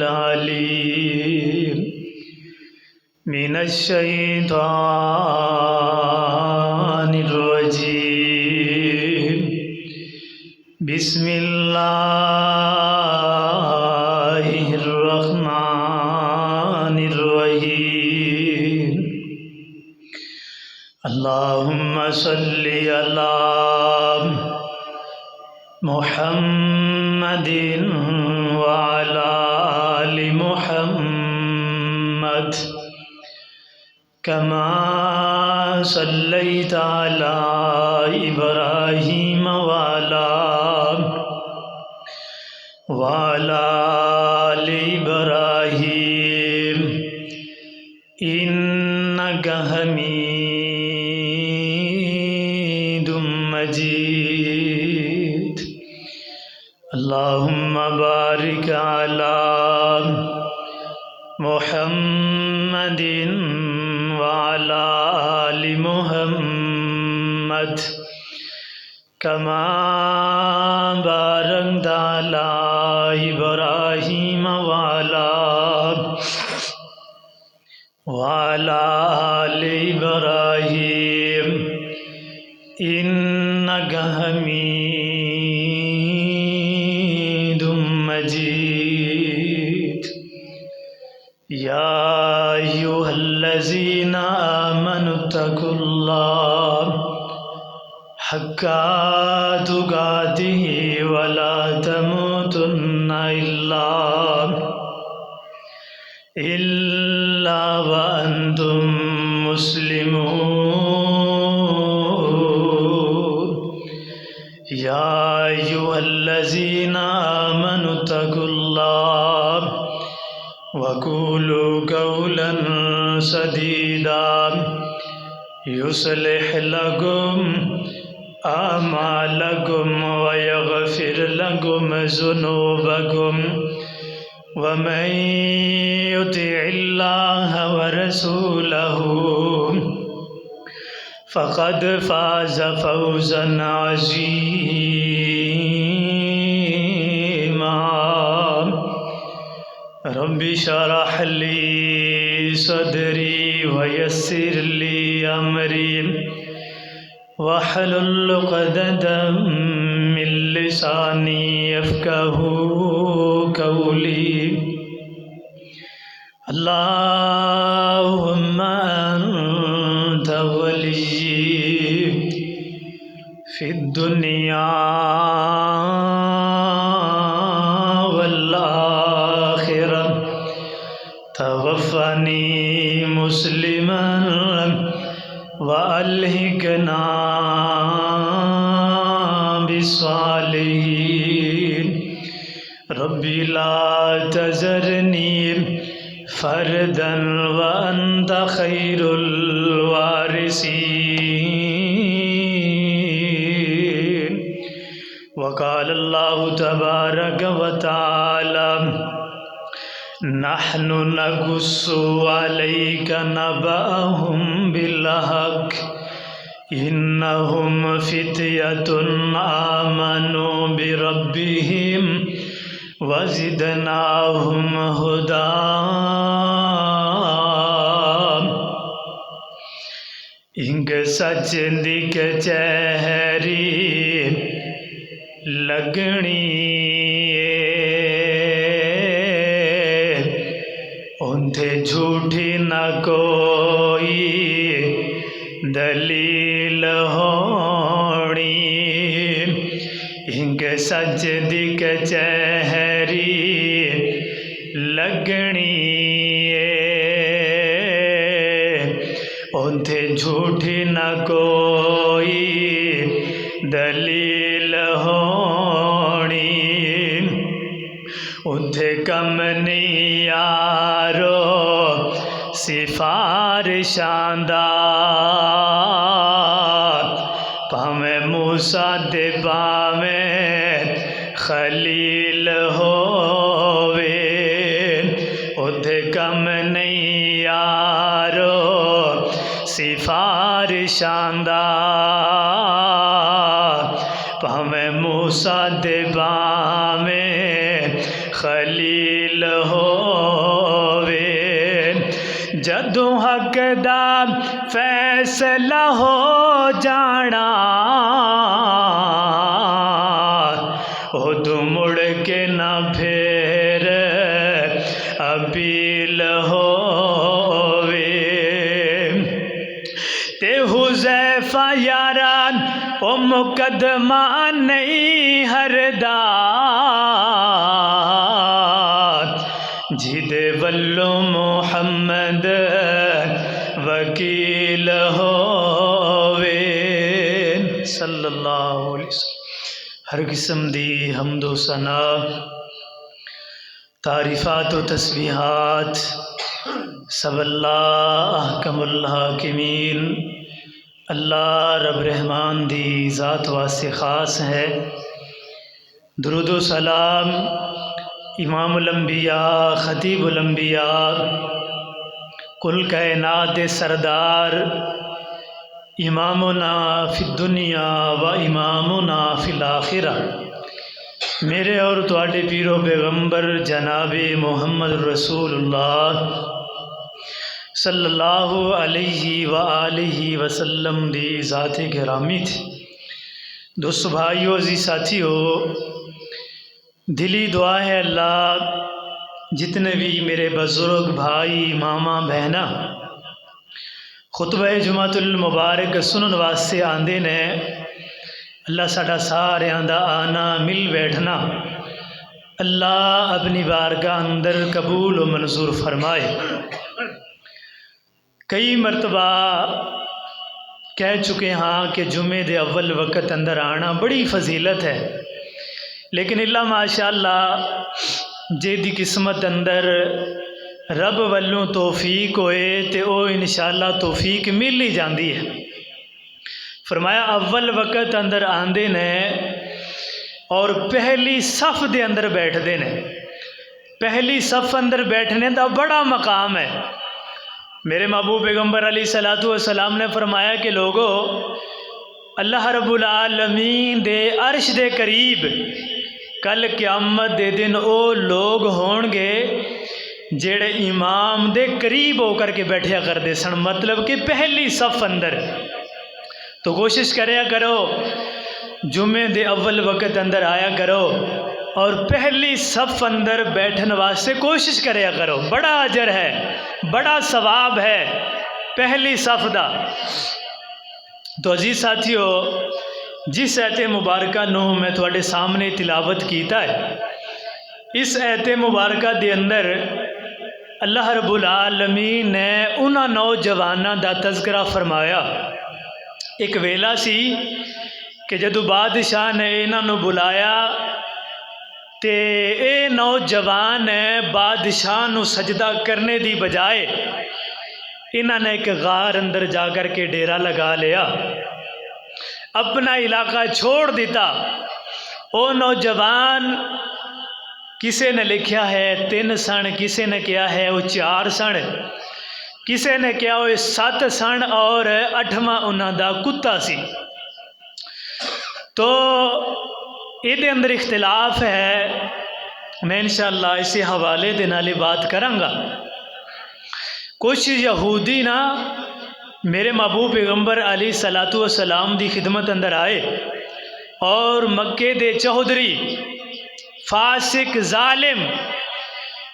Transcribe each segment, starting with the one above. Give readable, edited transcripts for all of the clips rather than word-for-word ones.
समीउल अलीम मिनश्शैतानिर रजीम बिस्मिल्लाहिर रहमानिर रहीम। अल्लाहुम्मा सल्लि अला मुहम्मदिन व अला आलि मुहम्मद कमा सल्लैता अला इब्राहीम व अला आलि इब्राहीम इन्नका हमीदुम मजीद। अल्लाहुम्मा बारिक अला मुहम्मदिन व अला आलि मुहम्मद कमा बारकता अला इब्राहीम व अला आलि इब्राहीम इन्नका हमीदुम मजीद। या अय्युहल्लज़ीना आमनुत्तकुल्लाह हक्का तुकातिही वला तमूतुन्ना इल्ला व अंतुम मुस्लिमून। या अय्युहल्लज़ीना आमनुत्तकुल्लाह वक़ूलू क़ौलन सदीदा युस्लिह लकुम आमालकुम व यग़फ़िर लकुम ज़ुनूबकुम व मन युतिइल्लाह व रसूलहू फ़क़द फ़ाज़ फ़ौज़न अज़ीमा। रब्बि शरह ली सदरी व यस्सिर ली अमरी वहलुल उक़दतम मिन लिसानी यफ़क़हू क़ौली। अल्लाहुम्मा अंत वलिय्यी फ़िद दुनिया वल आखिरह तवफ़्फ़नी मुस्लिमन व अल्हिक़ना बिस्सालिहीन। रब्बी ला तज़रनी फ़र्दन व अंत खैरुल वारिसीन। वक़ाल अल्लाहु तबारक व तआला नहनु नक़ुस्सु अलैका नबअहुम बिल-हक़्क़ इन्नहुम फ़ित्यतुन आमनू बिरब्बिहिम व ज़िदनाहुम हुदा। इंग सच दिक चेहरी लगनी उनते झूठी न कोई दलील होनी। इंग सच दिक चेहरी लगनी उनते झूठी न कोई दलील होनी। उनते कम नहीं यारो सिफारिशांदा भावे मूसा दे भावे खलील होवे। उनते कम नहीं यारो सिफारिशांदा भावे मूसा दे भावे खलील दलील होवे जदों हक दा फैसला हो जाना उदों मुड़ के ना फिर अपील होवे ते हुज़ैफा यारा ओ मुकदमा नहीं हरदा जिदे वल्लों मुहम्मद वकील होवे सल्लल्लाहु अलैहि वसल्लम। हर किस्म दी हम्दो सना तारीफ़ात व तस्बीहात सब अल्लाह कमुल्लाह हाकिमीन अल्लाह रब रहमान दी ज़ात वास्ते ख़ास है। दुरूद व सलाम इमामुल अंबिया ख़तीबुल अंबिया कुल कायनात सरदार इमामुना फ़िद दुनिया व इमामुना फ़िल आखिरा मेरे और तुहाडे पीरो पैगंबर जनाबे मुहम्मद रसूलुल्लाह सल्लल्लाहु अलैहि व आलिहि वसल्लम दी ज़ाते गिरामी थी। दोस्तों भाइयों जी साथियों, दिली दुआ है अल्लाह जितने भी मेरे बुज़ुर्ग भाई मामा बहना खुतबा जुमातुल मुबारक सुनन वास्ते आंदे ने, अल्लाह साडा सारियां दा आना मिल बैठना अल्लाह अपनी बारगाह अंदर कबूल व मंजूर फरमाए। कई मरतबा कह चुके हाँ कि जुमे दे अव्वल वक़्त अंदर आना बड़ी फजीलत है, लेकिन अल्लाह माशाअल्लाह जेदी किस्मत अंदर रब वल्लों तौफीक होए तो वो इंशाअल्लाह तौफीक मिल ही जाती है। फरमाया अव्वल वक़्त अंदर आंदे ने और पहली सफ़ दे अंदर बैठते ने। पहली सफ़ अंदर बैठने का बड़ा मकाम है। मेरे महबूब पैगंबर अलैहिस्सलातु वस्सलाम ने फरमाया कि लोगो अल्लाह रब्बुल आलमीन दे अर्श दे करीब कल क़यामत दे दिन वो लोग होंगे जेड़े इमाम दे करीब होकर के बैठा करते सन, मतलब कि पहली सफ़ अंदर। तो कोशिश करया करो जुमे दे अव्वल वक़्त अंदर आया करो और पहली सफ़ अंदर बैठने वास्ते कोशिश करया करो। बड़ा अजर है, बड़ा सवाब है पहली सफ़ दा। तो अजीज साथियों, जिस आयत मुबारका नू मैं थोड़े सामने तिलावत कीता है, इस आयत मुबारका दे अंदर अल्लाह रब्बुल आलमीन ने उन्हां नौजवानों का तज़किरा फरमाया। एक वेला सी कि जदों बादशाह ने इन्हों बुलाया तो ये नौजवान बादशाह नू सजदा करने की बजाय इन्होंने एक गार अंदर जा कर के डेरा लगा लिया, अपना इलाका छोड़ दिता। वो नौजवान किसी ने लिखा है 3 सन, किसी ने कहा है वो 4 सन, किसी ने कहा वो 7 सन और 8वां उन्हों का कुत्ता सी। तो ये अंदर इख्तिलाफ है, मैं इंशाअल्लाह इसी हवाले दे नाल बात करांगा। कुछ यहूदी ना मेरे महबूब पैगंबर अलैहिस्सलातु वस्सलाम दी खिदमत अंदर आए और मक्के दे चौधरी फासिक जालिम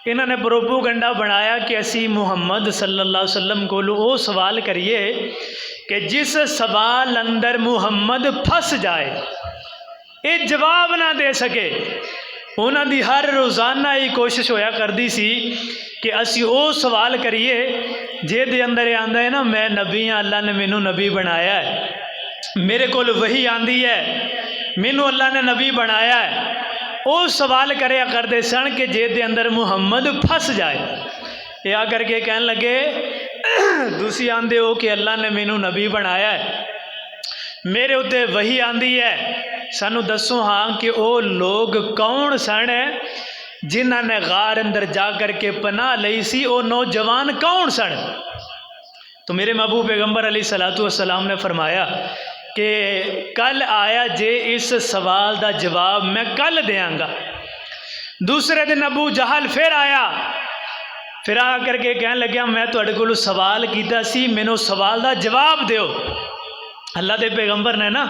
इन्होंने प्रोपोगंडा बनाया कि असी मुहम्मद सल्लल्लाहु अलैहि वसल्लम को वो सवाल करिए कि जिस सवाल अंदर मुहम्मद फंस जाए, ये जवाब ना दे सके। उन्होंने हर रोज़ाना ही कोशिश होया करती सी कि असी वो सवाल करिए जे अंदर आंदा है ना, मैं नबी हाँ, अल्लाह ने मैनू नबी बनाया है, मेरे को वही आंदी है, मैनू अल्लाह ने नबी बनाया है। वो सवाल करया करते सन कि जे अंदर मुहम्मद फंस जाए। ये आकर के कहन लगे तुसी आंदे हो कि अल्लाह ने मैनू नबी बनाया है, मेरे उत्ते वही आंदी है, सानू दसो हाँ कि वो लोग कौन सन जिन्हों ने गार अंदर जा कर के पनाह लई सी, वो नौजवान कौन सन। तो मेरे महबूब पैगंबर अलैहिस्सलातु वस्सलाम ने फरमाया कि कल आया जे इस सवाल का जवाब मैं कल देंगा। दूसरे दिन अबू जहल फिर आया, फिर आ करके कह लग्या मैं तुहाडे कोलों सवाल कीता सी, मैनू सवाल का जवाब दिओ। अल्लाह के पैगंबर ने ना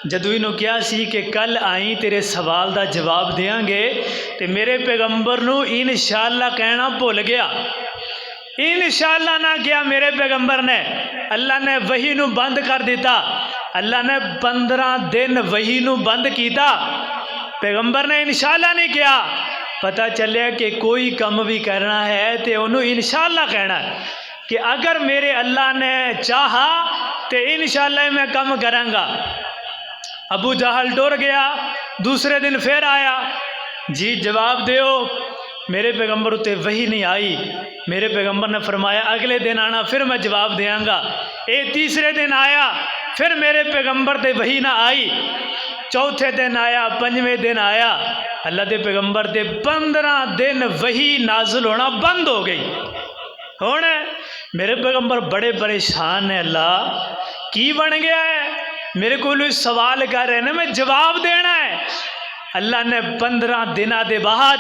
जदों इन्हों कहा सी कि कल आई तेरे सवाल का जवाब देंगे, तो मेरे पैगंबर नू इंशाअल्लाह कहना भुल गया। इंशाअल्लाह ना किया मेरे पैगंबर ने, अल्लाह ने वही नू बंद कर दिता। अल्लाह ने 15 दिन वही नू बंद किया, पैगंबर ने इंशाअल्लाह नहीं किया। पता चलिया कि कोई कम भी करना है तो उन्होंने इंशाअल्लाह कहना है कि अगर मेरे अल्लाह ने चाहा तो इंशाअल्लाह मैं कम करांगा। अबू जहल डर गया, दूसरे दिन फिर आया, जी जवाब दियो। मेरे पैगंबर उत्ते वही नहीं आई। मेरे पैगंबर ने फरमाया अगले दिन आना, फिर मैं जवाब देंगा। ये तीसरे दिन आया, फिर मेरे पैगंबर ते वही ना आई। चौथे दिन आया, पंजवें दिन आया, अल्लाह के पैगंबर ते 15 दिन वही नाजुल होना बंद हो गई। हुण मेरे पैगंबर बड़े परेशान है, अल्लाह की बन गया है, मेरे को सवाल कर रहे हैं, मैं जवाब देना है। अल्लाह ने 15 दिनों के बाद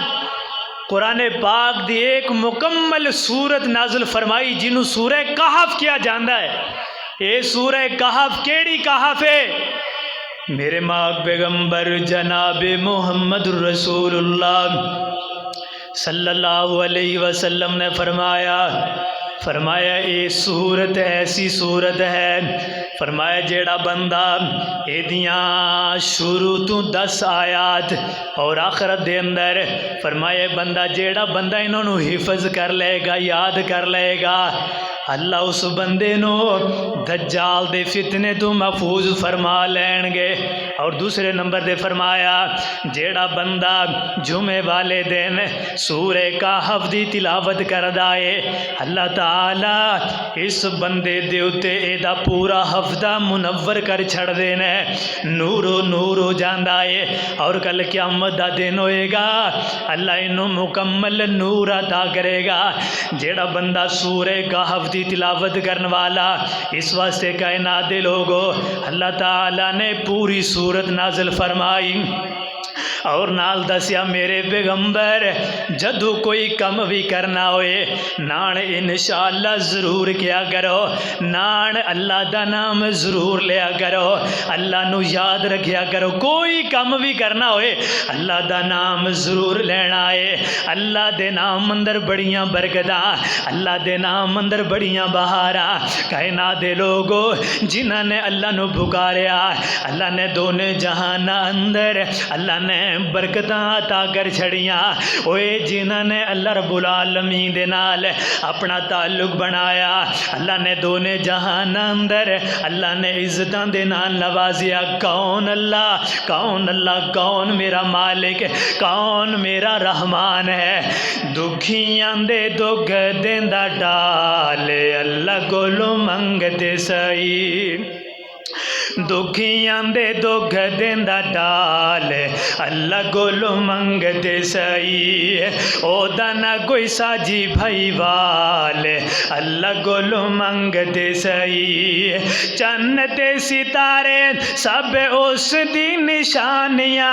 कुरान पाक की एक मुकम्मल सूरत नाजुल फरमाई, जिन्हों सूरह कहफ किया जाता है। ये सूरह कहफ केड़ी कहफ है? मेरे माँ पैगंबर जनाब मुहम्मद रसूलुल्लाह सल्लल्लाहु अलैहि वसल्लम ने फरमाया ये सूरत ऐसी सूरत है, फरमाया जेड़ा बंदा एदियाँ शुरू तो 10 आयात और आखिरत दे अंदर, फरमाया बंदा जेड़ा बंदा इन्होंने हिफज कर लेगा, याद कर लेगा, अल्लाह उस बंदे नो दज्जाल दे फितने तो महफूज फरमा लेंगे। और दूसरे नंबर दे फरमाया जेड़ा बंदा जुमे वाले दिन सूरह कहफ दी तिलावत करदा है, अल्लाह ताला इस बंदे दे उत्ते एदा पूरा हफ्ता मुनव्वर कर छड़ देना, नूरो नूर हो जाता है। और कल क़यामत दा दिन होएगा, अल्लाह इनू मुकम्मल नूर अता करेगा। जेड़ा बंदा सूरह कहफ दी तिलावत करने वाला, इस वास्ते कायनात दे लोगो अल्लाह ताला ने पूरी सूरत नाज़िल फरमाई और नाल दसिया मेरे पैगंबर जदों कोई कम भी करना होए नान इंशाअल्लाह ज़रूर किया करो, नान अल्लाह दा नाम ज़रूर लिया करो, अल्लाह नू याद रखिया करो। कोई कम भी करना होए अल्लाह दा नाम ज़रूर लेना है। अल्लाह दे नाम अंदर बड़ियां बरकतां, अल्लाह दे नाम अंदर बड़ियां बहारां। कायनात दे लोगो जिन्हां ने अल्लाह नू पुकारिया, अल्लाह ने दोने जहान अंदर अल्लाह ने बरकतां अता कर छड़ियां। ओए जिन्हां ने अल्लाह रब्बुल आलमीन दे नाल अपना ताल्लुक बनाया, अल्लाह ने दोने जहान अंदर अल्लाह ने इज्जतां दे नाल नवाजिया। कौन अल्लाह, कौन अल्लाह, कौन मेरा मालिक, कौन मेरा रहमान है। दुखियां दे दुख देंदा डाल अल्लाह कोलों मंगदे सही, दुखियां दे दुख देंदा डाल अल्लाह कोलों मंगदे सही। ओदा ना कोई साजी भाई वाल अल्लाह कोलों मंगदे सही। चन्न ते सितारे सब उस दी निशानियां,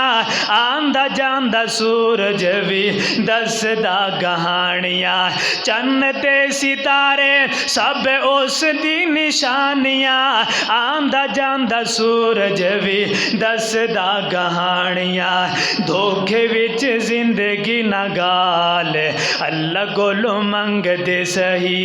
आंदा जांदा सूरज भी दसदा कहानियां। चन्न ते सितारे सब उस दी निशानियां, आंदा जांदा सूरज भी दसदा कहानियां। धोखे विच जिंदगी ना गाल अल्लाह कोलों मंगदे सही,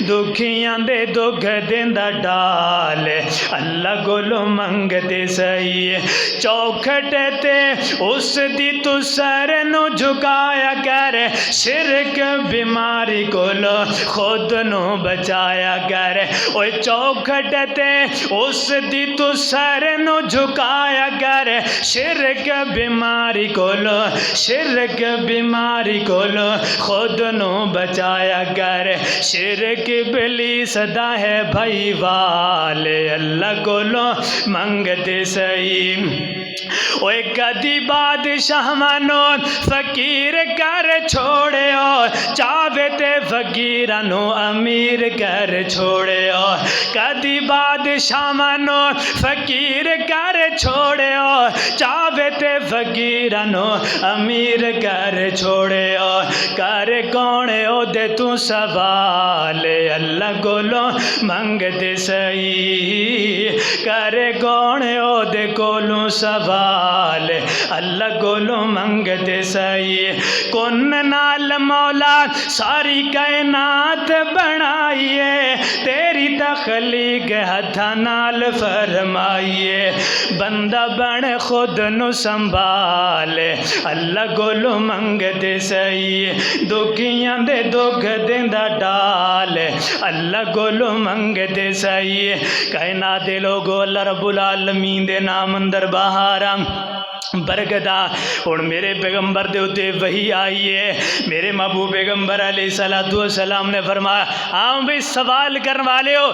दुखियां दे दुख देंदा डाल अल्लाह कोलों मंगदे सही। चौखट ते उस दी तू सर नू झुकाया कर, शिरक बीमारी कोलों खुद नू बचाया कर। ओए चौखट ते उस दी तू सर नू झुकाया कर, शिरक बीमारी कोलो, शिरक बीमारी कोलो खुद नू बचाया कर। शिरक इब्लीस दा है भाई वाले अल्लाह कोलो मंगदे सही। ओए कदी बादशाह मानो फकीर कर छोड़ियो, चावे ते फकीरां नू अमीर कर छोड़ियो, कदी बादशाहां नू फकीर कर छोड़ियो, चावे ते फकीरां नू अमीर कर छोड़ियो। कर कौन ओदे तू सवाल, अल्लाह कोलों मंगदे सही। कर कौन ओदे कोलों सवाल, अल्लाह कोलों मंगदे सही। कुन नाल मौला सारी कायनात बनाइए, तेरी तखलीक हथा नाल फरमाइए। बंदा बन खुद नु संभाल, अल्लाह कोलों मंगदे सही। दुखियां दे दुख देंदा डाल, अल्लाह कोलों मंगदे सही। कहना दे लोगो अल्लाह रब्बुल आलमीन दे नाम अंदर बहारा बरकता। हुण मेरे पैगंबर दे उत्ते वही आई है। मेरे महबूब पैगंबर अलैहिस्सलातु वस्सलाम ने फरमाया, आओ भी सवाल करने वाले हो,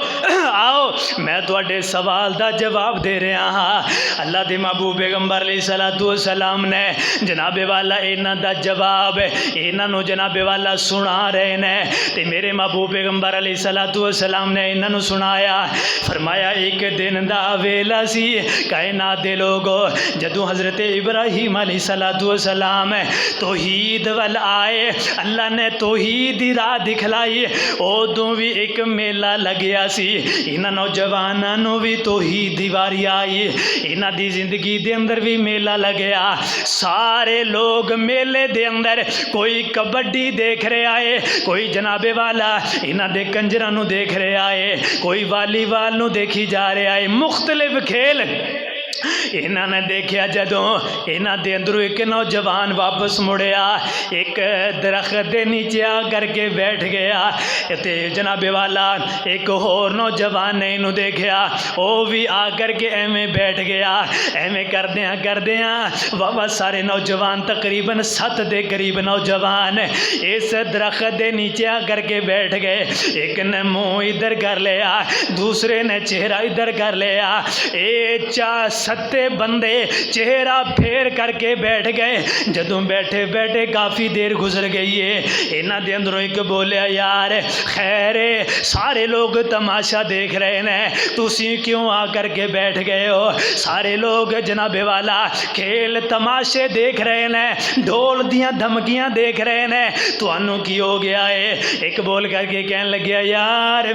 आओ मैं तुहाडे सवाल दा जवाब दे रहा हाँ। अल्लाह दे महबूब पैगंबर अलैहिस्सलातु वस्सलाम ने जनाबे वाला इन्हां दा जवाब इन्हां नूं जनाबे वाला सुना रहे ने, ते मेरे महबूब पैगंबर अलैहिस्सलातु वस्सलाम ने इन्हां नूं सुनाया। फरमाया एक दिन दा वेला सी, कायनात दे लोगो जदों हज़रत इब्राहीम अलैहिस्सलातु वस्सलाम तौहीद वल आए, अल्लाह ने तौहीद दी राह दिखलाई। उदों भी एक मेला लग्या सी, इन्हां नौजवानां नूं भी तौहीद दी वारी आई, इन्हां दी जिंदगी दे अंदर भी मेला लग्या। सारे लोग मेले दे अंदर कोई कबड्डी देख रहा है, कोई जनाबे वाला इन्हां दे कंजरां नूं देख रहा है, कोई वालीबाल नूं देखी जा रहा है, मुख्तलिफ खेल इन्हां ने देखा। जदों इन्हां दे अंदरों एक नौजवान वापस मुड़िया, एक दरख्त के नीचे आ करके बैठ गया, ते जनाबे वाला एक होर नौजवान ने इनू देखा, वो भी आ करके एवें बैठ गया। एवें करदियां करदियां वाह सारे नौजवान तकरीबन 7 दे करीब नौजवान इस दरख्त के नीचे आ करके बैठ गए। एक ने मुँह इधर कर लिया, दूसरे ने चेहरा इधर कर लिया, ये 7 बंदे चेहरा फेर करके बैठ गए। जदों बैठे बैठे काफ़ी देर गुजर गई है, इन्हां दे अंदरों एक बोलिया, यार खैर सारे लोग तमाशा देख रहे हैं, तुसी क्यों आ करके बैठ गए हो? सारे लोग जनाबे वाला खेल तमाशे देख रहे हैं, ढोल दियां धमकियां देख रहे हैं, तुहानू की हो गया है? एक बोल करके कहने लगे, यार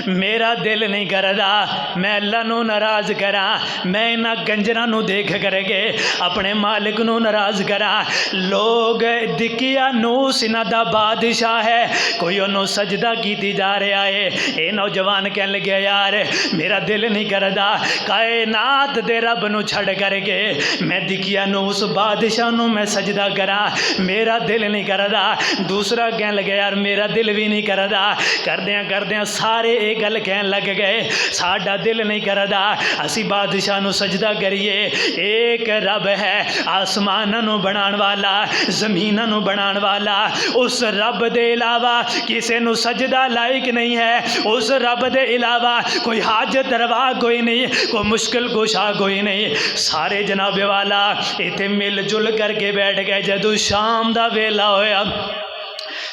मेरा दिल नहीं करदा मैं अल्लाह नू नाराज करा, मैं इन्हां गंजरां नू देख करके अपने मालिक नू नाराज करा। लोग दिकिया नूस इन्हां दा बादशाह है, कोई उन्होंने सजदा कीती जा रहा है। ये नौजवान कह लगे, यार मेरा दिल नहीं करदा कायनात दे रब नू छड़ करके मैं दिकिया नूस बादशाह नू मैं सजदा करा, मेरा दिल नहीं करदा। दूसरा कह लगे, यार मेरा दिल भी नहीं करदा। करदियां करदियां सारे एक गल कहन लग गए, साडा दिल नहीं करदा असी बादशाह नू सजदा करिए। एक रब है आसमानां नू बनाने वाला, जमीनां नू बनाने वाला, उस रब दे इलावा किसी नू सजदा लायक नहीं है। उस रब दे इलावा कोई हाजत रवा कोई नहीं, कोई मुश्किल कुशा कोई नहीं। सारे जनाबे वाला इत्थे मिल जुल करके बैठ गए। जदों शाम दा वेला होया,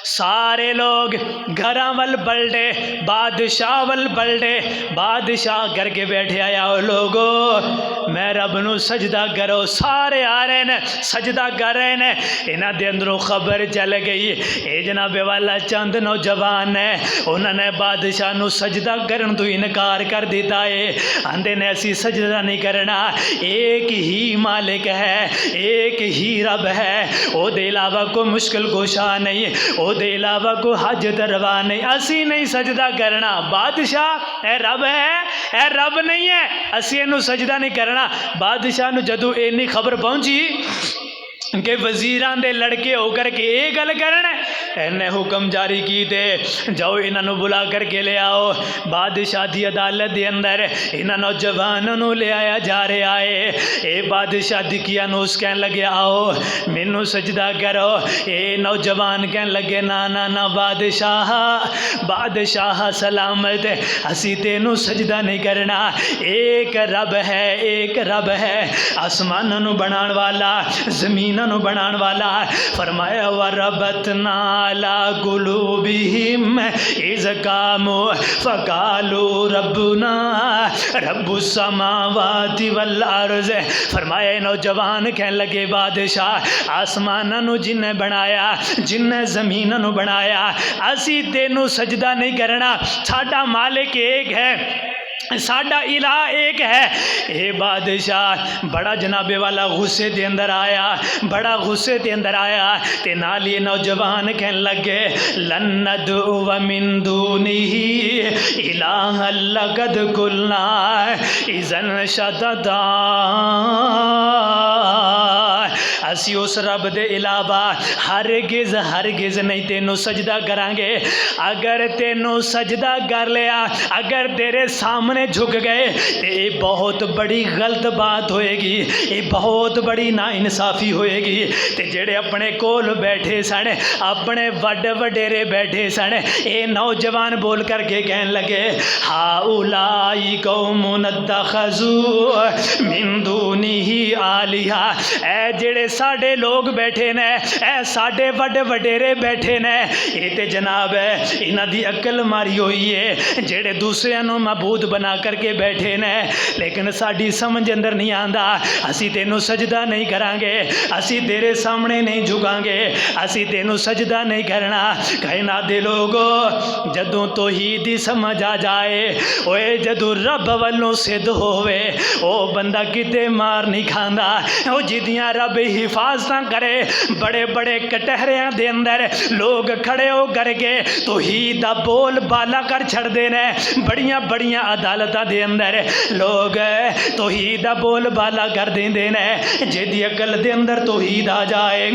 सारे लोग घरां वल पलटे, बादशाह वल पलटे। बादशाह करके बैठे आया, लोगो मैं रब नू सजदा करो। सारे आ रहे ने सजदा कर रहे ने। इन्हां दे अंदरों खबर चल गई, ये जनाबे वाला चंद नौजवान है, उन्होंने बादशाह नू सजदा करन तो इनकार कर दिता है। आंदे ने असी सजदा नहीं करना, एक ही मालिक है, एक ही रब है, ओदे इलावा कोई मुश्किल कुशा नहीं, ओदे इलावा कोई हाजत रवा नहीं, असी नहीं सजदा करना। बादशाह ए रब है, ए रब नहीं है, असी इनू सजदा नहीं करना। बादशाह नू जदों इन्नी खबर पहुंची कि वजीरां दे लड़के होकर के ये गल करन, इन्हें हुक्म जारी की दे, जाओ इन्हों बुला करके ले आओ। बादशाह की अदालत के अंदर इन्हों नौजवानों ले आया जा रहा है। ये बादशाह दिकिया नूस कह लगे, आओ मैनू सजदा करो। ये नौजवान कह लगे, ना ना ना बादशाह, बादशाह सलामत, असी तेनू सजदा नहीं करना। एक रब है, एक रब है, आसमानों बनाने वाला, जमीन बनाने वाला। फरमाया व रबतना अला कुलूबिहिम इज़ कामू फ़क़ालू रब्बुना रब्बुस समावाति वल अर्ज़। फरमाया नौजवान कहने लगे बादशाह आसमानां नूं जिन्हें बनाया जिन्हें ज़मीनां नूं बनाया असी तेनू सजदा नहीं करना, साडा मालिक एक है, साडा इला एक है। ये बादशाह बड़ा जनाबे वाला गुस्से के अंदर आया, बड़ा गुस्से के अंदर आया ते नाल ये नौजवान कहने लगे लन नदउ मिन दूनिही इलाहा लक़द कुलना इज़न शतता। असी उस रब दे इलावा हरगिज नहीं तेनू सजदा करांगे। अगर तेनू सजदा कर लिया, अगर तेरे सामने झुक गए तो ये बहुत बड़ी गलत बात होएगी, ये बहुत बड़ी नाइंसाफ़ी होएगी। ते जेड़े अपने कोल बैठे सन, अपने वड्डे वडेरे बैठे सन, ये नौजवान बोल करके कहने लगे हाउलाई कौमुन इत्तख़ज़ू मिन दूनिही आलिहा। ऐ जेड़े साडे लोग बैठे ने, ऐ साडे वड्डे वडेरे बैठे ने, ये ते जनाब है इन्हां दी अकल मारी हुई है, जेड़े दूसरियां नूं मबूद बना करके बैठे ने। लेकिन साडी समझ अंदर नहीं आंदा, असी तेनू सजदा नहीं करांगे, असी तेरे सामने नहीं झुकांगे, असी तेनू सजदा नहीं करना। कायनात दे लोगो जदों तौहीद दी समझ आ जाए, ओए जदों रब वल्लों सिद्ध होवे, ओ बंदा किते मार नहीं खांदा, ओ जिदियां रब हिफाजत करे। बड़े बड़े कटहरियां दे अंदर लोग खड़े हो करके तौहीद दा बोल बाला कर छड़दे ने, बड़ियां बड़ियां अदालतां दे अंदर लोग तौहीद दा बोल बाला कर देंदे ने। जिहदी अकल दे अंदर तौहीद आ जाए,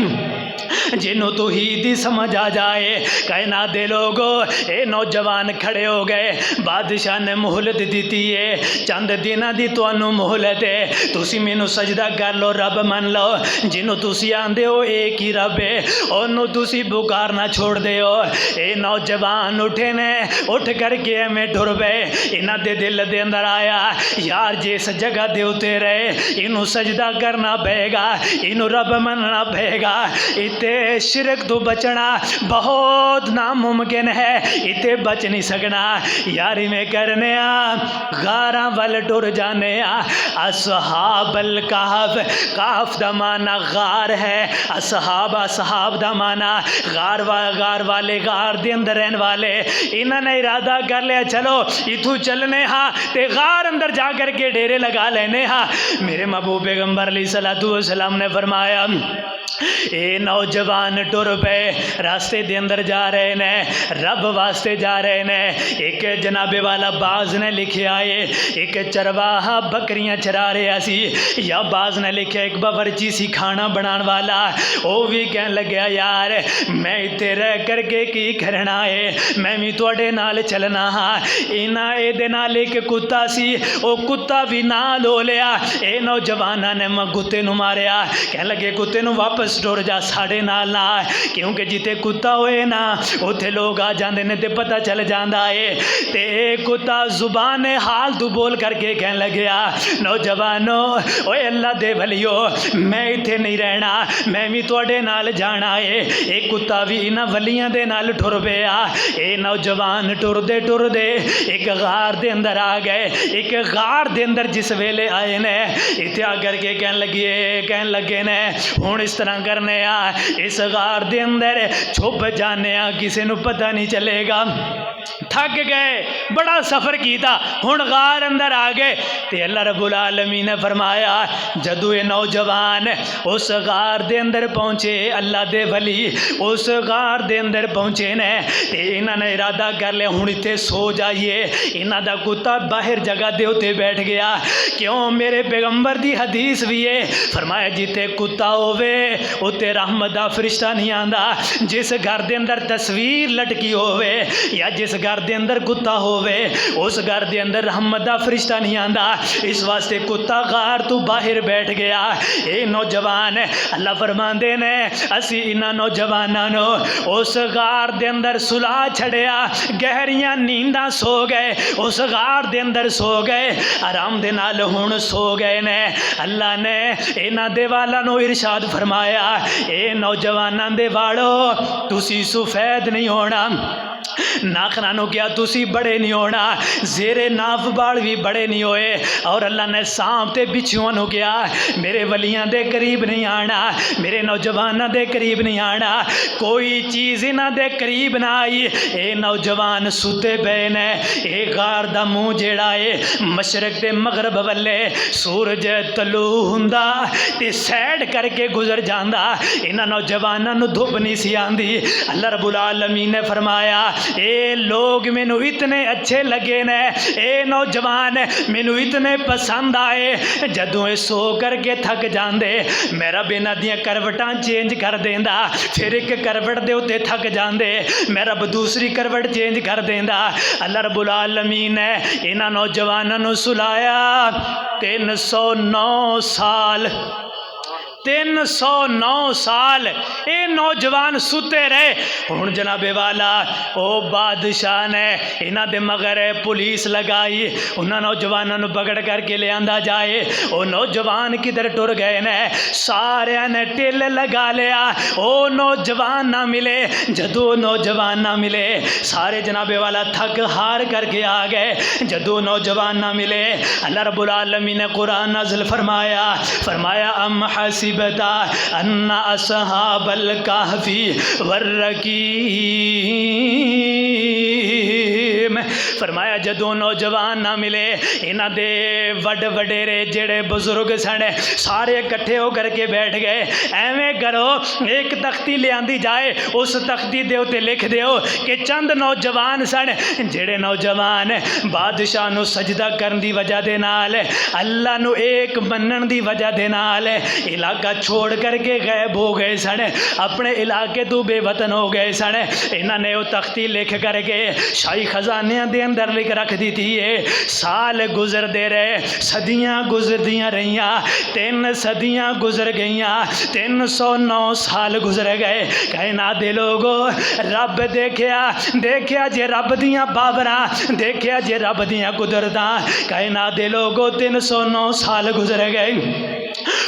जिन्हों तौहीद दी समझ आ जाए, कायनात दे लोगो ये नौजवान खड़े हो गए। बादशाह ने मोहलत दी है, चंद दिनां दी तुहानू मोहलत है, तुसी मैनू सजदा कर लो, रब मन लो। जिन्हों तुसी आंदे हो एक ही रब है, ओनू तुसी पुकारना छोड़ दे हो। ये नौजवान उठे ने, उठ करके एवें टुर पे। इन्हां दे दिल दे अंदर आया यार जिस जगह दे उते रहे इनू सजदा करना पेगा, इनू रब मनना पेगा। इते शिरक तो बचना बहुत नामुमकिन है, इते बच नहीं सकना। यारी में करने गारा वल टुर जाने असहाबल कहफ, काफ दा माना गार है, असहाब दा माना गार वाले, गार दे अंदर रहने वाले। इन्होंने इरादा कर लिया चलो इथू चलने हाँ ते गार अंदर जा करके डेरे लगा लेने हाँ। मेरे महबूब पैगंबर अलैहिस्सलातु वस्सलाम ने फरमाया ये नौजवान टुर पे रास्ते दे अंदर जा रहे ने, रब वास्ते जा रहे ने। एक जनाबे वाला बाज ने लिखा है, एक चरवाहा बकरियां चरा रहा सी, या बाज ने लिखा एक बावर्ची सी खाना बनाने वाला, वो भी कह लग्या यार मैं इत्थे रह करके की करना है, मैं भी तुहाडे नाल चलना हाँ। इन्हां इहदे नाल एक कुत्ता सी, वो कुत्ता भी नाल हो लिया। ये नौजवाना ने कुत्ते नूं मारिया, कह लगे कुत्ते नूं वापस टुर जा साढ़े नाल ना, क्योंकि जिते कुत्ता होए ना उत्थे लोग आ जाते हैं तो पता चल जाता है। ते कुत्ता जुबान हाल तू बोल करके कह लग्या नौजवानों ओए अल्लाह दे भलियो मैं इत्थे नहीं रहना, मैं भी तुहाडे नाल जाना है। एक कुत्ता भी इन्हां वलियां दे नाल टुर पिया। ये नौजवान टुरदे टुरदे एक गार दे अंदर आ गए। एक गार दे अंदर जिस वेले आए ने इत्थे आ करके कहन लगे ने हुण इस तरह करने इस गार दे अंदर छुप जाने किसी नू पता नहीं चलेगा। थक गए, बड़ा सफ़र किया, हुण गार अंदर आ गए। तो अल्लाह रब्बुल आलमीन ने फरमाया जदों ये नौजवान उस गार दे अंदर पहुँचे, अल्लाह दे वली उस गार दे अंदर पहुँचे ने, तो इन्होंने इरादा कर लिया हुण इत्थे सो जाइए। इन्हां दा कुत्ता बाहर जगह दे उत्ते बैठ गया। क्यों? मेरे पैगंबर दी हदीस भी है, फरमाया जिथे कुत्ता होवे उत्ते रहमत दा फरिश्ता नहीं आंदा। जिस घर दे अंदर तस्वीर लटकी होवे या जिस घर दे अंदर कुत्ता होवे उस घर दे अंदर रहमत दा फरिश्ता नहीं आंदा। इस वास्ते कुत्ता गार तू बाहर बैठ गया। ये नौजवान अल्लाह फरमांदे ने असी इन्हां नौजवानां नूं उस गार दे अंदर सुला छड़िया, गहरियां नींदां सो गए, उस गार दे अंदर सो गए, आराम दे नाल हुण सो गए ने। अल्लाह ने इन्हां दे वालां नूं इरशाद फरमाया फरमाया ए नौजवानों दे वाड़ो तुसी सफेद नहीं होना, नाखना नु क्या तुसी बड़े नहीं होना, जेरे नाफ बाल भी बड़े नहीं होए। और अल्लाह ने सांप ते बिच्छुओं नु क्या मेरे वलियां दे करीब नहीं आना, मेरे नौजवानों दे करीब नहीं आना, कोई चीज़ इन्हां दे करीब ना आई। ए नौजवान सुते पे ने, ए गार दा मुँह जेड़ा है मशरक ते मगरब वल्ले सूरज तलू हुंदा ते सैड करके गुजर जांदा, इन्हां नौजवानों नु धुप नहीं सी आंदी। अल्लाह रब्बुल आलमीन ने फरमाया ए लोग मैनू इतने अच्छे लगे ने, ए नौजवान मैनू इतने पसंद आए, जदों ये सो करके थक जाते मैं रब इन्हां दियां करवटां चेंज कर देंदा, फिर एक करवट दे उत्ते थक जाते मैं रब दूसरी करवट चेंज कर देंदा। अल्लाह रब्बुल आलमीन ने इन्हां नौजवानों नू सुलाया 309 साल 309 साल ये नौजवान सुते रहे। हुण जनाबे वाला ओ बादशाह ने इन्हां दे मगर पुलिस लगाई, उन्हां नौजवानों नू पकड़ करके ले आंदा जाए। वो नौजवान किधर टुर गए ने, सारे ने टिल लगा लिया, ओ नौजवान ना मिले। जदों नौजवान ना मिले सारे जनाबे वाला थक हार करके आ गए, जदों नौजवान ना मिले अल्लाह रब्बुल आलमीन ने कुरान नाज़िल फरमाया अम हसीबता अन्ना असहाबल कहफी वर्रकीम, फरमाया जदों नौजवान ना मिले इन्हां दे वड वडेरे जेड़े बुजुर्ग सन सारे इकट्ठे हो करके बैठ गए। एवें करो एक तख्ती ले आंदी जाए, उस तख्ती दे उत्ते लिख दिओ कि चंद नौजवान सन जेड़े नौजवान बादशाह नू सजदा करन दी वजह दे नाल अल्लाह नू एक मनन दी वजह दे नाल इलाका छोड़ करके गायब हो गए सन, अपने इलाके तो बेवतन हो गए सन। इन्हां ने वो तख्ती लिख करके शाही खजाने दे अंदर लिख रख दी थी। साल गुजरते रहे, सदियां गुजरदियां रहियां, 3 सदियां गुजर गईयां, 309 साल गुजर गए। कहना दे लोगो रब देखिया जे रब दियां पावरां, देखिया जे रब दियां कुदरतां। कहना दे लोगो 309 साल गुजर गए,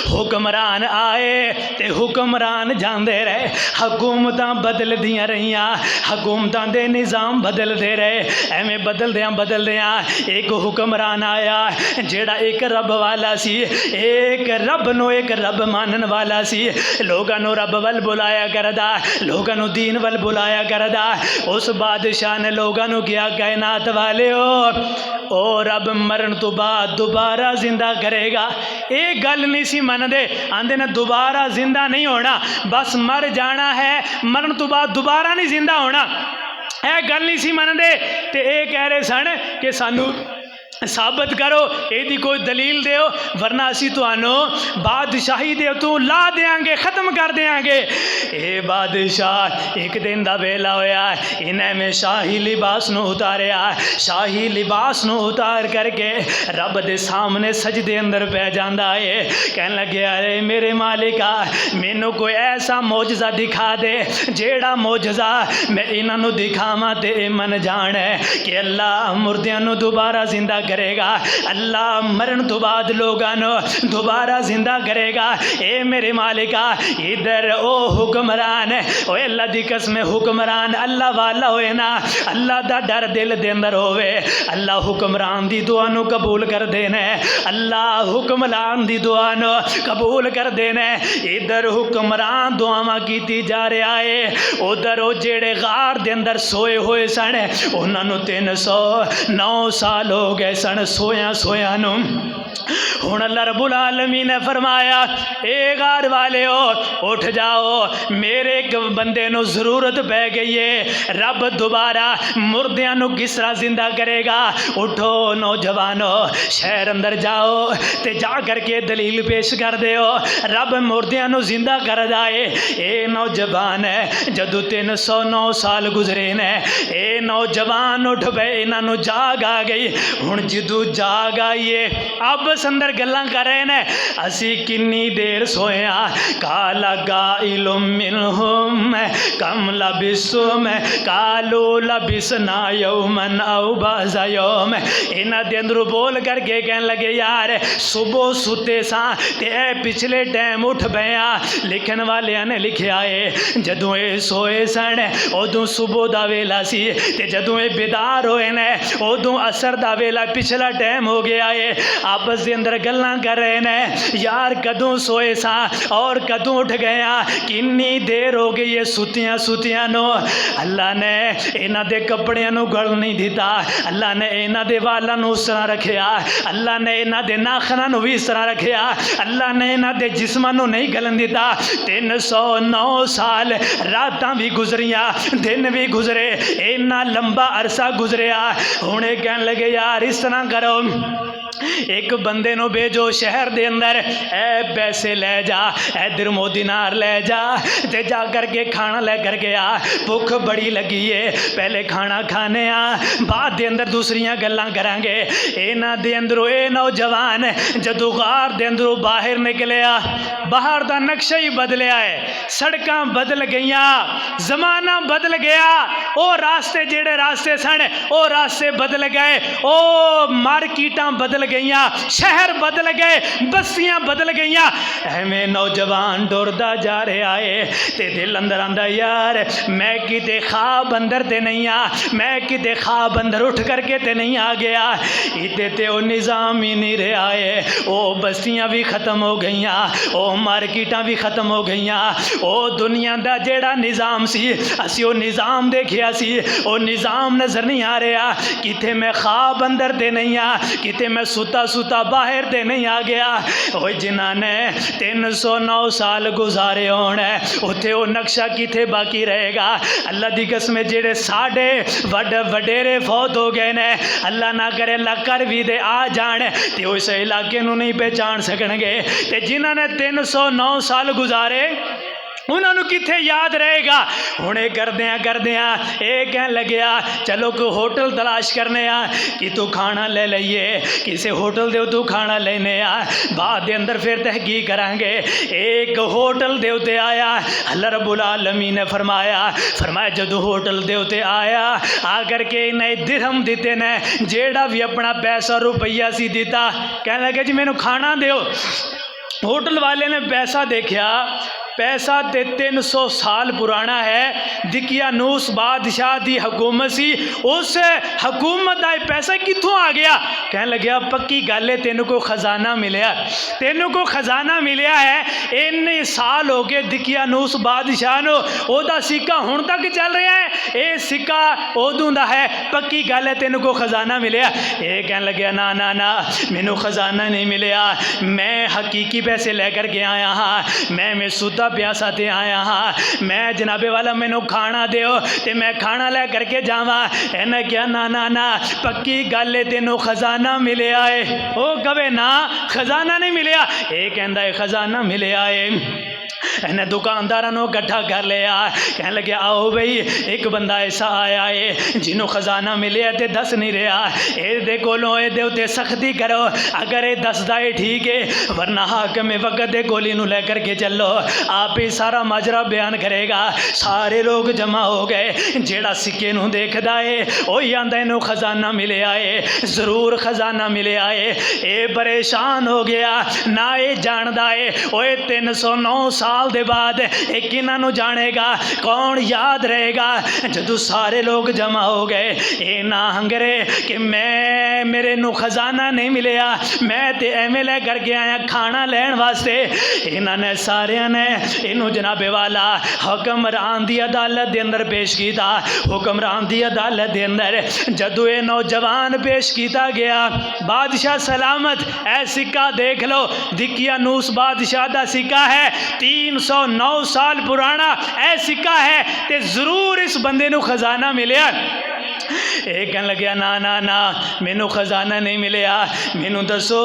हुक्मरान आए ते हुक्मरान जाते रहे, हुकूमतां बदलदियां रहियां, हुकूमतां दे निज़ाम बदलते रहे। एवें बदलदियां एक हुक्मरान आया जेड़ा एक रब वाला सी, एक रब नू एक रब मानन वाला सी, लोगां नू रब वल बुलाया करदा, लोगां नू दीन वल बुलाया करदा। उस बादशाह ने लोगां नू किया कायनात वालिओ ओ रब मरण तो बाद दोबारा जिंदा करेगा। ये गल नहीं सी मनदे, आंदे ने दोबारा जिंदा नहीं होना, बस मर जाना है, मरण तो बाद दोबारा नहीं जिंदा होना। यह गल नहीं सी मनदे ते ये कह रहे सन कि सानू साबित करो, यदि कोई दलील दो वरना असी तुहानू बादशाही दे तू ला देंगे, ख़त्म कर देंगे। ये बादशाह एक दिन का वेला होया, इन्हें में शाही लिबास नू उतारिया, शाही लिबास नू उतार करके रब दे सामने सजदे अंदर पै जाता है। कहन लगे अरे मेरे मालिका मैनू कोई ऐसा मौजज़ा दिखा दे जेड़ा मौजज़ा मैं इन्हों दिखावा ते मन जान है कि अल्लाह मुर्दियां नू दोबारा जिंदा करेगा, अल्लाह मरण तो बाद लोगों दोबारा जिंदा करेगा। ए मेरे मालिका इधर ओ हुक्मरान ओ अल्लाह दी कसम हुक्मरान अल्लाह वाला होए ना, अल्लाह दा डर दिल दे अंदर होवे, अल्लाह हुक्मरान दी दुआ नू कबूल कर देने, अल्लाह हुक्मरान दी दुआ नू कबूल कर देने। इधर हुक्मरान दुआवां कीती जा रहा है, उधर ओ जेड़े गार दे अंदर सोए हुए सन उन्होंने 309 साल हो गए सन सोया नू। हुण अल्लाह रब्बुल आलमीन ने फरमाया ए गार वाले हो उठ जाओ, मेरे एक बंदे नू जरूरत पै गई है, रब दोबारा मुर्दियां नू किस तरह जिंदा करेगा। उठो नौजवानो शहर अंदर जाओ ते जा करके दलील पेश कर दो, रब मुर्दियां नू जिंदा कर जाए। ए नौजवान है जदों 309 साल गुजरे ने, ए नौजवान उठ पे, इन्हों जाग आ गई। हुण जदों जाग आईए आपस अंदर गल्लां कर रहे ने, असी किन्नी देर सोया। काला गाइलुम मिनहुम कम लबिसुम कालू लबिसना यौमन औ बाज़ा यौम। इन्हां दे अंदरों बोल करके कहन लगे यार सुबह सुते सा ते पिछले टाइम उठ पिया। लिखण वालियां ने लिखिया है जदों ये सोए सन उदों सुबह दा वेला सी, ते जदों ये बेदार होए ने उदों असर दा वेला पिछला टाइम हो गया है। आपस के अंदर गल्लां कर रहे ने यार कदों सोए सा और कदों उठ गया, किन्नी देर हो गई है सुतियां सुतियां नो। अल्लाह ने इन्हां दे कपड़ियां नूं गल नहीं दिता, अल्लाह ने इन्हां दे वालां नूं उस तरह रखिया, अल्लाह ने इन्हां दे नाखनां नूं भी इस तरह रखिया, अल्लाह ने इन्हां दे जिस्मां नूं नहीं गलन दिता। 309 साल रातां भी गुजरियां दिन भी गुजरे, इन्ना लंबा अरसा गुजरिया। हुणे कहन लगे यार इस तरह करो एक बंदे नो भेजो शहर दे अंदर, ए पैसे ले जा, ए दिरमो दिनार ले जा, ते जा करके खाना ले करके आ, भुख बड़ी लगी है, पहले खाना खाने आ, बाद दे अंदर दूसरियां गल्लां करांगे। इन्हां दे अंदरों ए नौजवान जदों गार दे अंदरों बाहर निकलिया, बाहर दा नक्शा ही बदलिया है, सड़कां बदल गईयां, जमाना बदल गया। ओ रास्ते जेड़े रास्ते सन ओ रास्ते बदल गए, ओ मार्केटां बदल गईयां, शहर बदल गए, बस्तियां बदल गईयां। एवें नौजवान डुरदा जा रहा है ते दिल अंदर आंदा यार मैं किते ख्वाब अंदर ते नहीं आ, मैं किते ख्वाब अंदर उठ करके ते नहीं आ गया। इते ते ओ निज़ाम ही नहीं रहा है, ओ बस्तियां भी खत्म हो गईयां, ओ मार्केटां भी खत्म हो गईयां, ओ दुनिया दा जेड़ा निज़ाम सी असी ओ निज़ाम देखिया सी ओ निज़ाम नज़र नहीं आ रहा। किते मैं ख्वाब अंदर ते नहीं आ, किते मैं सुता सुता बाहर ते नहीं आ गया। ओ जिन्हां ने 309 साल गुजारे होने उत्थे ओ नक्शा किथे बाकी रहेगा। अल्लाह दी कसम जेड़े साढ़े वडेरे फौत हो गए ने, अल्लाह ना करे अल्लाह कर भी दे आ जान ते उस इलाके नूं नहीं पहचान सकणगे। ते जिन्हां ने 309 साल गुजारे उन्होंने किथे याद रहेगा। हुणे करदियां ये कहन लग्या चलो कोई होटल तलाश करने आ कि तू खाना ले लईए, किसी होटल दे तू खाना लेने आ, बाद दे अंदर फिर तहकीक करांगे। एक होटल दे उत्ते आया, अल्लाह रब्बुल आलमीन ने फरमाया जदों होटल दे उत्ते आया आकर के इन्हें दिरहम दिते ने, जेड़ा भी अपना पैसा रुपया सी दिता, कहने लगे जी मैनू खाना दिओ। होटल वाले ने पैसा देखा, पैसा ते 300 साल पुराना है, दिकियानूस बादशाह की हुकूमत सी, उस हुकूमत का पैसा कितों आ गया। कहने लग्या पक्की गल है तेनों को खजाना मिलया, तेनों को खजाना मिलया है, इन्ने साल हो गए दिकियानूस बादशाह नो, ओदा सिक्का हुण तक चल रहा है, ये सिक्का उदों दा है, पक्की गल है तेनों को खजाना मिलया। ये कहने लग्या ना ना ना मैनू खजाना नहीं मिलया, मैं हकीकी पैसे लेकर के आया हाँ, मैं सुता प्यासा ते आया हाँ, मैं जनाबे वाला मैनू खाना दिओ ते मैं खाना ले करके जावा। इन्हें क्या ना ना ना पक्की गल है तेनू खजाना मिलया है। वो कवे ना खजाना नहीं मिलया, ये कहंदा है खजाना मिलया है। इन्हें दुकानदारों को इकट्ठा कर लिया, कहने लगे आओ भाई एक बंदा ऐसा आया है जिन्हों खजाना मिले तो दस नहीं रहा, ये कोलों ये उत्ते सख्ती करो, अगर ये दसदा है ठीक है, वरना हाकम वक्त दे गोली नूं लेकर के चलो, आप ही सारा माजरा बयान करेगा। सारे लोग जमा हो गए, जेड़ा सिक्के नूं देखदा है वही आंदा इनू खजाना मिले आए, जरूर खजाना मिले आए। ये परेशान हो गया, ना ये जानदा है ओए 309 साल दे बाद एक इन्हों जानेगा, कौन याद रहेगा। जदों सारे लोग जमा हो गए, ये ना हंगरे कि मैं मेरे नू खजाना नहीं मिलया, मैं तो एवें लै करके आया खाना लैन वास्ते। इन्होंने सारिया ने इनू जनाबे वाला हुक्मरान की अदालत के अंदर पेश किया। हुक्मरान की अदालत के अंदर जदों ये नौजवान पेश किया गया, बादशाह सलामत ऐ सिक्का देख लो, दिकियानूस बादशाह का सिक्का है, 309 साल पुराना ऐ सिक्का है, ते जरूर इस बंदे नू खजाना मिलया। ये कह लग्या ना ना ना मैनू खजाना नहीं मिलिया, मैनू दसो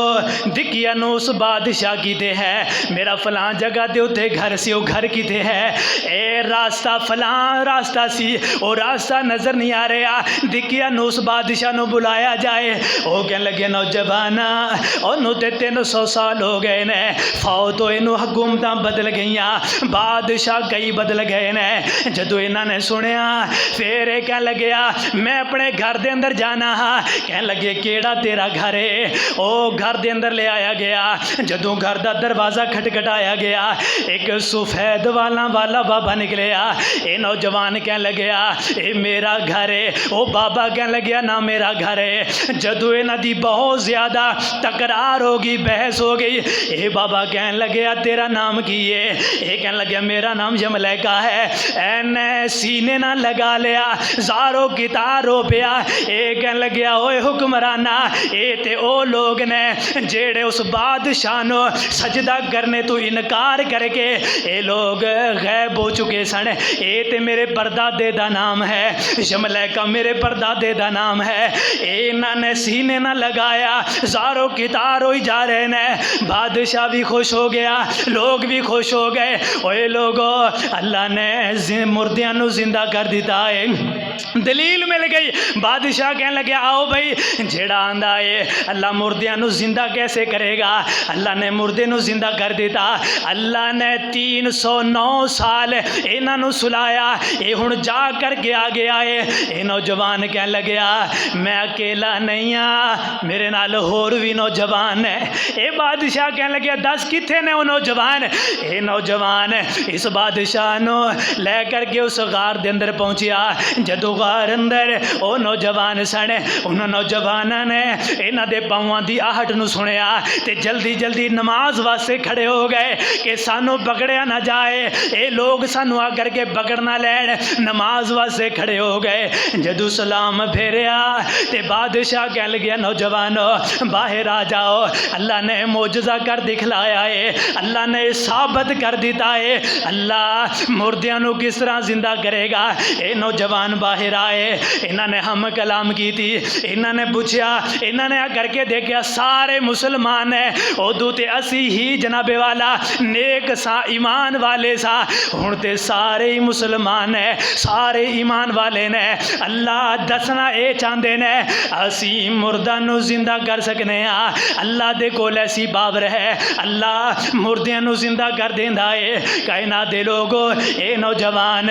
दिखिया नू उस बादशाह किते है, मेरा फलां जगह के उत्ते घर सी, वो घर किते है, ए रास्ता फलां रास्ता सी, वो रास्ता नज़र नहीं आ रहा, दिखिया नू उस बादशाह नू बुलाया जाए। वो कह लगे नौजवाना ओनू ते 300 साल हो गए ने, फौत होए नू हुकूमत बदल गई, बादशाह कई बदल गए ने। जदों इन्हां ने सुनिया फिर कह लग्या मैं अपने घर दे अंदर जाना हाँ। कह लगे केड़ा तेरा घर है? ओ घर दे अंदर ले आया गया। जदों घर दा दरवाज़ा खटखटाया गया, एक सफेद वाला बाबा निकलिया। ये नौजवान कह लग्या ये मेरा घर है। वो बाबा कह लग्या ना मेरा घर है। जदों इन्हां दी बहुत ज़्यादा तकरार हो गई, बहस हो गई, ये बाबा कह लग्या तेरा नाम की है? ये कह लग्या मेरा नाम यमलैका है। एने सीने ना लगा लिया, ज़ारो कितार रो पिया। ये कह लग्या ओए हुक्मराना, ये ते ओ लोग ने जेड़े उस बादशाह नो सजदा करने तो इनकार करके ये लोग गैब हो चुके सन। ये ते मेरे परदादे दा नाम है, यमलैका मेरे परदादे दा नाम है। इन्होंने सीने ना लगाया, ज़ारो कितार हो जा रहे ने। बादशाह भी खुश हो गया, लोग भी खुश हो गए। ओए लोगो अल्लाह ने मुर्दियां नू जिंदा कर दिता है। दलील मिल गई। बादशाह कहने लगे आओ भाई जेड़ा आंदा है अल्लाह मुर्दियां नू जिंदा कैसे करेगा? अल्लाह ने मुर्दे नू जिंदा कर दिता। अल्लाह ने 309 साल इन्हां नू सुलाया। ये हुण जा करके आ गया है। ये नौजवान कह लग्या मैं अकेला नहीं हाँ, मेरे नाल होर भी नौजवान है। ये बादशाह कह लग्या दस किथे ने वो नौजवान? ये नौजवान इस बादशाह नू लै करके उस गार दे अंदर पहुंचिया। जदों गार अंदर वो नौजवान सन, उन्होंने नौजवानों ने इन्हां दे पावां दी आहट नू सुनिया ते जल्दी जल्दी नमाज वास्ते खड़े हो गए कि सानू पकड़िया ना जाए, ये लोग सानू आ करके पकड़ ना लैन। नमाज वास्ते खड़े हो गए। जदों सलाम फेरिया ते बादशाह कह लग्या नौजवानो बाहर आ जाओ, अल्लाह ने मोजज़ा कर दिखलाया है, अल्लाह ने साबित कर दिता है अल्लाह मुर्दियां नू किस तरह जिंदा करेगा। ये नौजवान बाहर आए, इन्होंने हम कलाम की थी, इन्होंने पूछा, इन्होंने करके देखा सारे मुसलमान है, उदू ते असी ही जनाबे वाला नेक सा ईमान वाले सा, हुण ते सारे ही मुसलमान है, सारे ईमान वाले ने। अल्लाह दसना ये चाहते ने असी मुर्दा नू जिंदा कर सकने हाँ, अल्लाह दे कोल ऐसी पावर है, अल्लाह मुर्दियां नू जिंदा कर देंदा है। कायनात दे लोगो ये नौजवान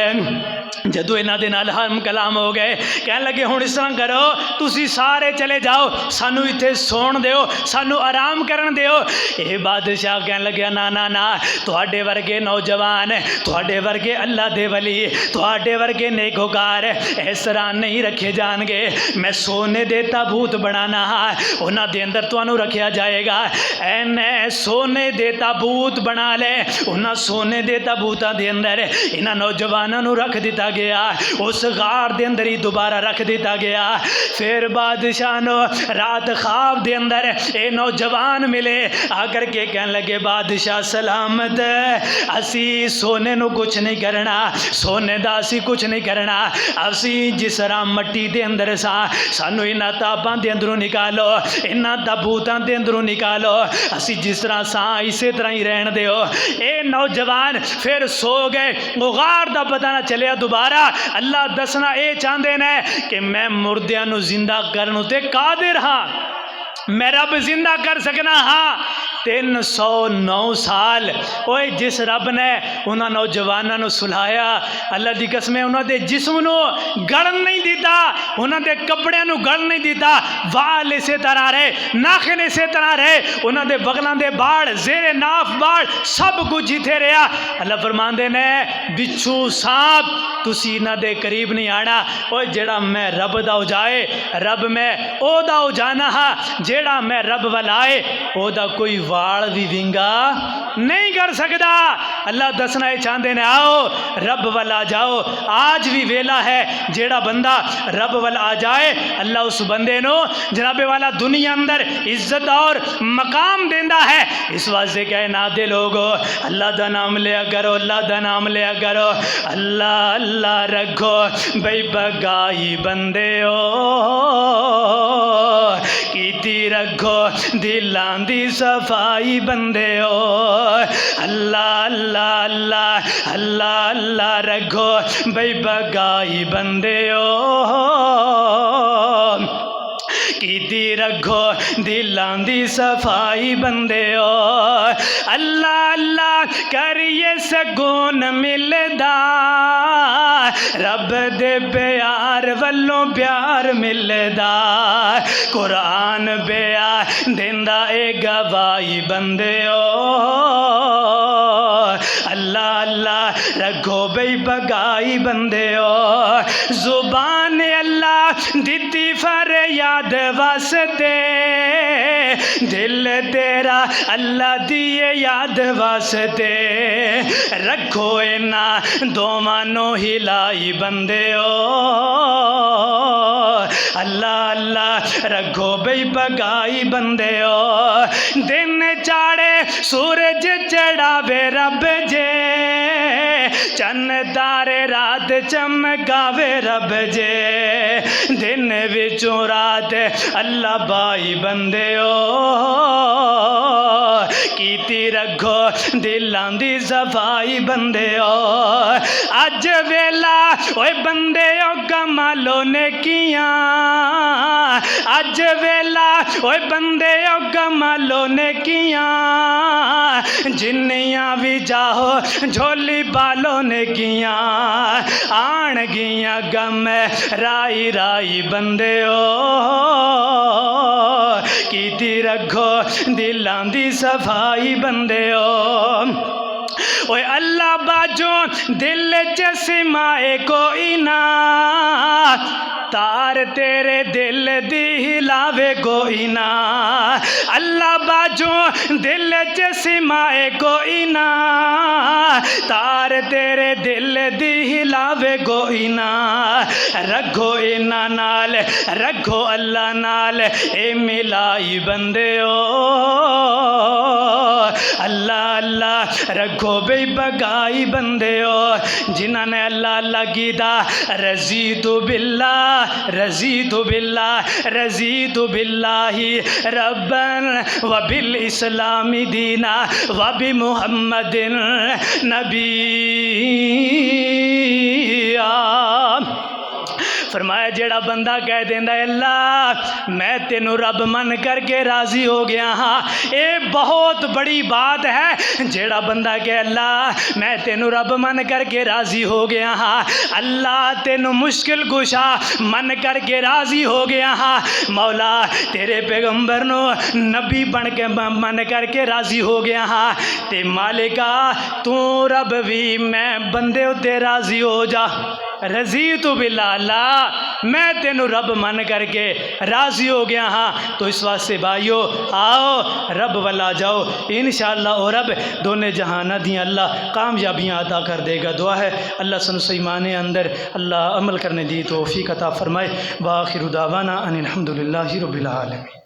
जदों इन्हां दे नाल हम कलाम हो गए, कह लगे हुण इस तरह करो तुसी सारे चले जाओ, सानू इत्थे सोण दिओ, सानू आराम करन दिओ। ये बादशाह कह लग्या ना ना ना, तुहाडे वर्गे नौजवान, तुहाडे वर्गे अल्लाह दे वली, तुहाडे वर्गे नेकोकार इस तरह नहीं रखे जाणगे। मैं सोने दे ताबूत बनाना हाँ, उन्हां दे अंदर तुहानू रखा जाएगा। एने सोने दे ताबूत बना ले, उन्हां सोने दे ताबूतां दे अंदर इन्हां नौजवानों नू रख दिता गया, उस गार दे अंदर ही दोबारा रख दिता गया। फिर बादशाह नो रात ख्वाब दे अंदर ये नौजवान मिले, आकर के कह लगे बादशाह सलामत, असी सोने नू कुछ नहीं करना, सोने दा असी कुछ नहीं करना, असी जिस तरह मट्टी दे अंदर सा सानू इन्हां ताबां दे अंदरों निकालो, इन्हां ताबूतां दे अंदरों निकालो, असी जिस तरह सा इसे तरह ही रहन दिओ। ये नौजवान फिर सो गए। वो गार दा पता ना चलिया दोबारा। अल्लाह दसना ये चाहते ने कि मैं मुर्दियां नू जिंदा करन ते कादिर हाँ, मैं रब जिंदा कर सकना हाँ। 309 साल ओए जिस रब ने उन्होंने नौजवानों को सुलाया, अल्लाह की कसम उन्होंने जिस्म नू गलन नहीं दिता, उन्होंने कपड़िया नू गल नहीं दिता, वाल इसे तरह रहे, नाखन इसे तरह रहे, उन्होंने बगलों के बाड़ जेरे नाफ बाड़ सब कुछ जिथे रहा। अल्लाह फरमाते ने बिच्छू सांप तुसी इन्हां दे करीब नहीं आना। ओए जेड़ा मैं रब दा हो जाए, रब मैं ओदा हो जाना हाँ, जेड़ा मैं रब वाल आए ओदा कोई वाल भी विंगा नहीं कर सकता। अल्लाह दसना ये चाहते ने, आओ रब वाल आ जाओ। आज भी वेला है, जेड़ा बंदा रब वाल आ जाए अल्लाह उस बंदे नो जनाबे वाला दुनिया अंदर इज्जत और मकाम देंदा है। इस वास्ते कहे ना दे लोगो अल्लाह दा नाम लिया करो, अल्लाह दा नाम लिया करो, अल्लाह अल्लाह रखो बई बगाई बंदे ओ कीती रखो दिलां दी सफाई बंदे ओ। अल्लाह अल्लाह अल्लाह अल्लाह अल्लाह रखो बई बगाई बंदे ओ कीती रखो दिलां दी सफाई बंदे ओ। अल्लाह अल्लाह करिए सकून मिलदा, रब दे प्यार वल्लों प्यार मिलदा, कुरान प्यार देंदा ए गवाही बंदे ओ। अल्लाह अल्लाह रखो बई बगाई बंदे ओ। जुबान अल्लाह दिती फरियाद वास्ते, दिल तेरा अल्लाह दिए याद वास्ते, रखो इना दोवानो हिलाई बंदे ओ। अल्लाह अल्लाह रखो बई बगाई बंदे ओ। दिन चाड़े सूरज चढ़ावे रब जे, चन्न तारे रात चमकावे रब जे, दिन विचों रात अल्लाह बाई बंदे ओ कीती रखो दिलां दी सफाई बंदे ओ। अज वेला ओए बंदे ओ कमालो ने किया, अज वेला ओए बंदे ओ कमालो ने किया, जिन्नियां भी चाहो झोली पालो ने किया, आन गिया गम राई राई बंदे ओ कीती रखो दिलां दी सफाई बंदे ओ। ओए अल्लाह बाजो दिल च सिमाए कोई ना, तार तेरे दिल दी हिलावे कोई ना, अल्लाह बाजो दिल च सिमाए कोई ना, तार तेरे दिल दी हिलावे कोई ना, रखो इना नाल रखो अल्लाह नाल ए मिलाई बंदे ओ। अल्लाह अल्लाह रखो बई बगाई बंदे ओ। जिन्हां ने अल्लाह अल्लाह कीता, रजी तो बिल्ला रजी तो बिल्ला रजी तो बिल्लाही रब्बन व बिल इस्लामी दीना व बि मुहम्मदिन नबिया। फरमाया जेड़ा बंदा कह देंदा अल्लाह मैं तेनू रब मन करके राजी हो गया हाँ, ये बहुत बड़ी बात है। जेड़ा बंदा कह अल्लाह मैं तेनू रब मन करके राजी हो गया हाँ, अल्लाह तेनू मुश्किल कुशा मन करके राजी हो गया हाँ, मौला तेरे पैगंबर नो नबी बन के मन करके राजी हो गया हाँ, ते मालिका तू रब भी मैं बंदे उत्ते राजी हो जा। रजी तो बिल्ला अल्लाह मैं तेनू रब मन करके राजी हो गया हाँ। तो इस वास्ते भाइयों आओ रब वाला जाओ, इंशाअल्लाह और रब दोने जहाना दी अल्लाह कामयाबियाँ अता कर देगा। दुआ है अल्लाह सन ईमान अंदर अल्लाह अमल करने दी तौफीक अता फरमाए। बाखिर दावाना अनिल हम्दुलिल्लाहि रब्बिल आलमीन।